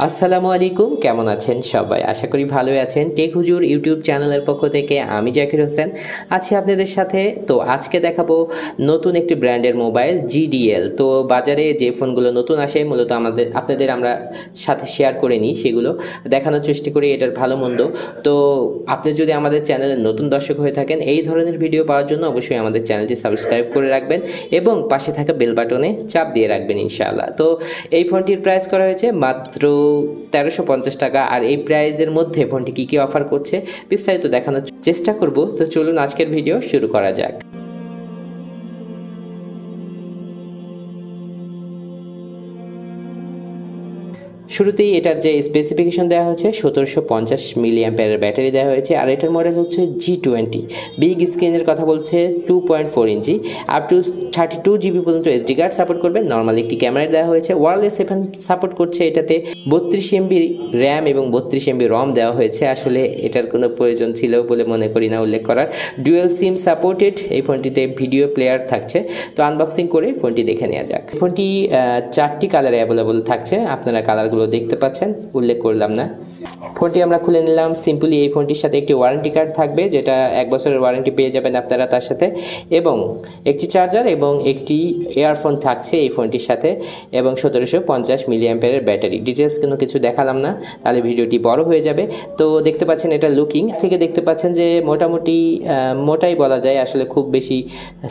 আসসালামু আলাইকুম, কেমন আছেন সবাই? আশা করি ভালোই আছেন। টেক হুজুর ইউটিউব চ্যানেলের পক্ষ থেকে আমি জাকির হোসেন আছি আপনাদের সাথে। তো আজকে দেখাবো নতুন একটি ব্র্যান্ডের মোবাইল GDL। তো বাজারে যে ফোনগুলো নতুন আসে মূলত আপনাদের আমরা সাথে শেয়ার করে নিই, সেগুলো দেখানোর চেষ্টা করি এটার ভালো মন্দ। তো আপনি যদি আমাদের চ্যানেলের নতুন দর্শক হয়ে থাকেন, এই ধরনের ভিডিও পাওয়ার জন্য অবশ্যই আমাদের চ্যানেলটি সাবস্ক্রাইব করে রাখবেন এবং পাশে থাকা বেল বাটনে চাপ দিয়ে রাখবেন ইনশাআল্লাহ। তো এই ফোনটির প্রাইস করা হয়েছে মাত্র 1350 টাকা। আর এই প্রাইজের মধ্যে ফোনটি কী কী অফার করছে বিস্তারিত দেখানোর চেষ্টা করব। তো চলুন আজকের ভিডিও শুরু করা যাক। শুরুতেই এটার যে স্পেসিফিকেশন দেওয়া হয়েছে 1750 মিলি অ্যাম্পিয়ারের ব্যাটারি দেওয়া হয়েছে। আর এটার মডেল হচ্ছে G20। বিগ স্ক্রিনের কথা বলছে 2.4 ইঞ্চি, আপ টু 32 জিবি পর্যন্ত এসডি কার্ড সাপোর্ট করবে। নর্মাল একটি ক্যামেরা দেওয়া হয়েছে। ওয়্যারলেস এফএম সাপোর্ট করছে। এটাতে 32 এমবি র্যাম এবং 32 এমবি রম দেওয়া হয়েছে। আসলে এটার কোনো প্রয়োজন ছিল বলে মনে করি না উল্লেখ করার। Dual SIM supported. এই ফোনটিতে ভিডিও প্লেয়ার থাকছে। তো আনবক্সিং করে ফোনটি দেখে নেওয়া যাক। ফোনটি 4টি কালারে অ্যাভেলেবল থাকছে, আপনারা কালারগুলো দেখতে পাচ্ছেন, উল্লেখ করলাম না। ফোনটি আমরা খুলে নিলাম। সিম্পলি এই ফোনটির সাথে একটি ওয়ারেন্টি কার্ড থাকবে, যেটা 1 বছরের ওয়ারেন্টি পেয়ে যাবেন আপনারা তার সাথে, এবং একটি চার্জার এবং একটি ইয়ারফোন থাকছে এই ফোনটির সাথে, এবং 1750 মিলি অ্যাম্পিয়ারের ব্যাটারি। ডিটেলস কোনো কিছু দেখালাম না, তাহলে ভিডিওটি বড় হয়ে যাবে। তো দেখতে পাচ্ছেন এটা লুকিং থেকে দেখতে পাচ্ছেন যে মোটামুটি মোটাই বলা যায়, আসলে খুব বেশি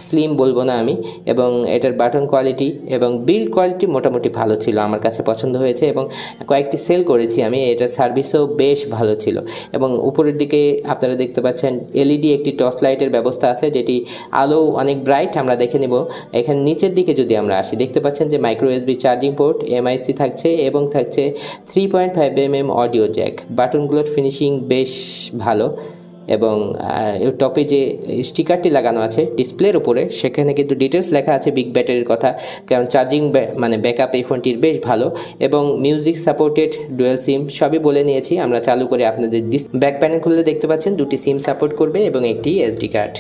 স্লিম বলবো না আমি। এবং এটার বাটন কোয়ালিটি এবং বিল্ড কোয়ালিটি মোটামুটি ভালো ছিল, আমার কাছে পছন্দ হয়েছে। এবং কয়েকটি সেল করেছি আমি, এটার সার্ভিসও বেশ ভালো ছিল। এবং উপরের দিকে আপনারা দেখতে পাচ্ছেন এলইডি একটি টর্চ লাইটের ব্যবস্থা আছে, যেটি আলো অনেক ব্রাইট। আমরা দেখে নেব। এখানে নিচের দিকে যদি আমরা আসি, দেখতে পাচ্ছেন যে micro SB charging port, MIC থাকছে এবং থাকছে 3.5mm অডিও জ্যাক। বাটনগুলোর ফিনিশিং বেশ ভালো। এবং টপে যে স্টিকারটি লাগানো আছে ডিসপ্লের উপরে, সেখানে কিন্তু ডিটেলস লেখা আছে বিগ ব্যাটারির কথা, কারণ চার্জিং ব্যাকআপ এই ফোনটির বেশ ভালো। এবং মিউজিক সাপোর্টেড, ডুয়েল সিম সবই বলে নিয়েছি। আমরা চালু করে আপনাদের ব্যাক প্যানেল খুলে দেখতে পাচ্ছেন 2টি সিম সাপোর্ট করবে এবং একটি এসডি কার্ড।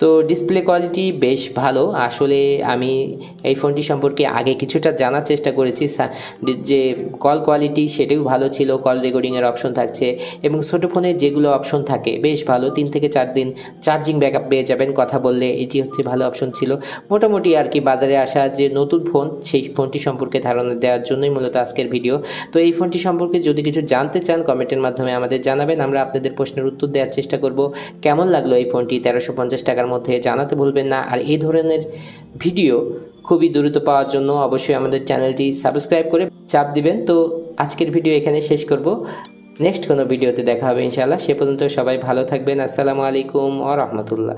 তো ডিসপ্লে কোয়ালিটি বেশ ভালো। আসলে আমি এই ফোনটি সম্পর্কে আগে কিছুটা জানার চেষ্টা করেছি, যে কল কোয়ালিটি সেটাও ভালো ছিল, কল রেকর্ডিংয়ের অপশন থাকছে, এবং ছোটো ফোনে যেগুলো অপশন থাকে বেশ ভালো। 3 থেকে 4 দিন চার্জিং ব্যাকআপ পেয়ে যাবেন কথা বললে, এটি হচ্ছে ভালো অপশন ছিল মোটামুটি আর কি। বাজারে আসা যে নতুন ফোন, সেই ফোনটি সম্পর্কে ধারণা দেওয়ার জন্যই মূলত আজকের ভিডিও। তো এই ফোনটি সম্পর্কে যদি কিছু জানতে চান কমেন্টের মাধ্যমে আমাদের জানাবেন, আমরা আপনাদের প্রশ্নের উত্তর দেওয়ার চেষ্টা করব। কেমন লাগলো এই ফোনটি 1350 টাকার মধ্যে জানাতে ভুলবেন না। আর এই ধরনের ভিডিও খুবই দ্রুত পাওয়ার জন্য অবশ্যই আমাদের চ্যানেলটি সাবস্ক্রাইব করে চাপ দিবেন। তো আজকের ভিডিও এখানে শেষ করব। নেক্সট কোনো ভিডিওতে দেখা হবে ইনশাআল্লাহ। সে পর্যন্ত সবাই ভালো থাকবেন। আসসালামু আলাইকুম ওয়া রাহমাতুল্লাহ।